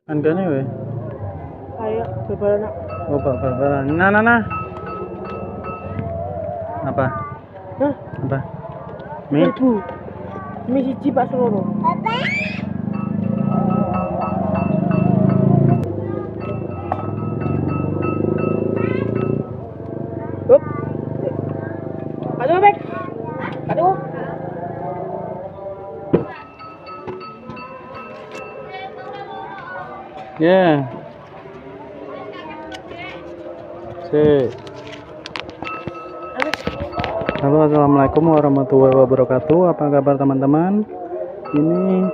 Harganya weh. Kayak bal-balan. Oh, bal-balan. Nah. Apa? Hah? Apa? Mie? 1000. Mie siji Pak Seloro. Papa. Hup. Aduh, Bek. Aduh. Ya. Si. Halo, assalamualaikum warahmatullahi wabarakatuh. Apa kabar teman-teman? Ini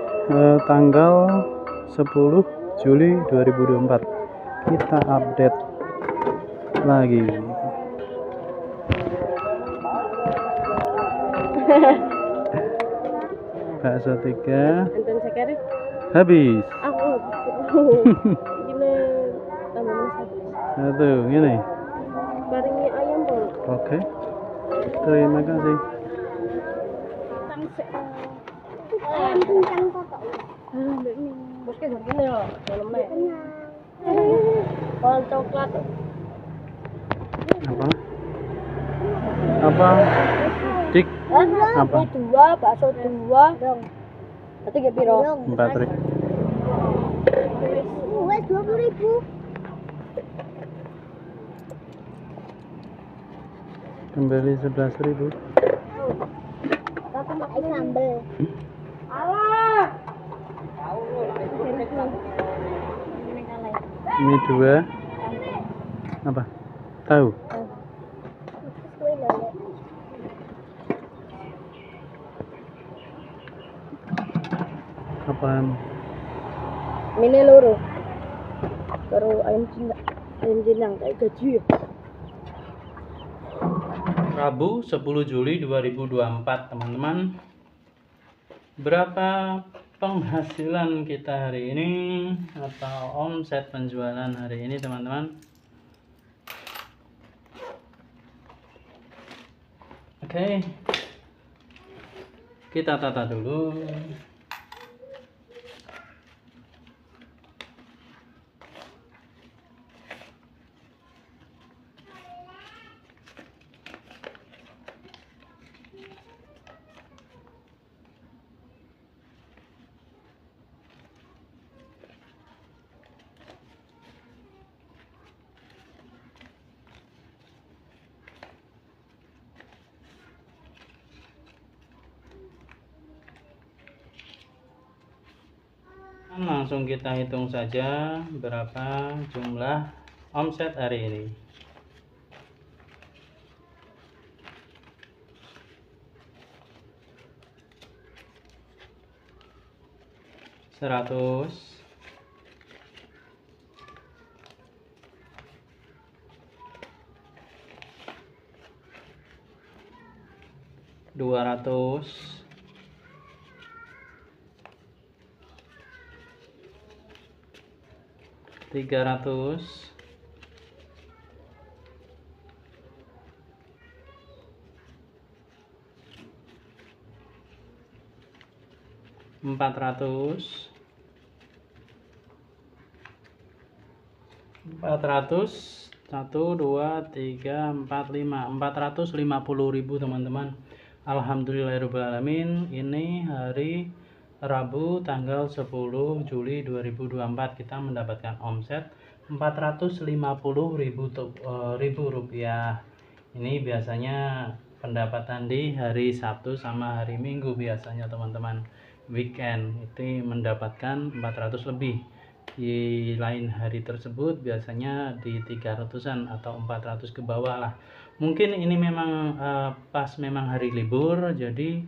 tanggal 10 Juli 2024. Kita update lagi. Bakso 3 Enten sekere. habis. Aku gile tambah manis. Satu, gini. Paringi ayam po. Oke. Terima kasih. Ayam kencang kok. Mbak ini. Bosnya gini loh, dalamnya. Kol coklat. Apa? Dik. Apa? Mie 2, bakso 2. Berarti gak piro? 4.000. Wes 20.000. Kembali 11.000. Tapi makai sambel. Alah. Mie 2. Apa? Tahu? Apaan? Mine loro. Karo ayam cinang kayak gaji ya. Rabu 10 Juli 2024 teman-teman. Berapa penghasilan kita hari ini atau omset penjualan hari ini teman-teman? Oke. Kita tata dulu. Langsung kita hitung saja berapa jumlah omset hari ini. Seratus, 200, 300, 400, 1, 2, 3, 4, 5, 450.000 teman-teman. Alhamdulillahirobbilalamin. Ini hari Rabu tanggal 10 Juli 2024 kita mendapatkan omset 450.000 rupiah. Ini biasanya pendapatan di hari Sabtu sama hari Minggu biasanya teman-teman. Weekend itu mendapatkan 400 lebih. Di lain hari tersebut biasanya di 300-an atau 400 ke bawah lah. Mungkin ini memang pas memang hari libur, jadi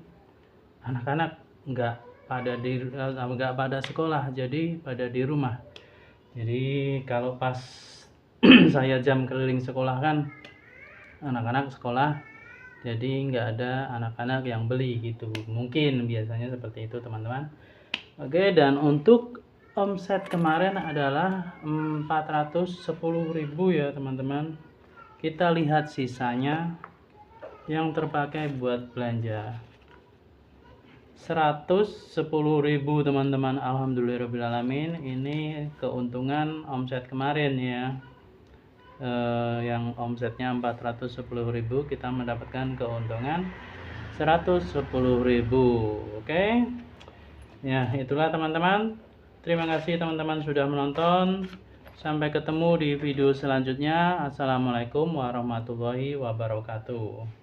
anak-anak nggak pada sekolah, jadi pada di rumah. Jadi kalau pas saya jam keliling sekolah kan anak-anak sekolah, jadi nggak ada anak-anak yang beli gitu. Mungkin biasanya seperti itu teman-teman. Oke, dan untuk omset kemarin adalah 410.000 ya teman-teman. Kita lihat sisanya yang terpakai buat belanja. 110.000 teman-teman. Alhamdulillahirobbilalamin. Ini keuntungan omset kemarin ya. Yang omsetnya 410.000, kita mendapatkan keuntungan 110.000. Oke. Ya, itulah teman-teman. Terima kasih teman-teman sudah menonton. Sampai ketemu di video selanjutnya. Assalamualaikum warahmatullahi wabarakatuh.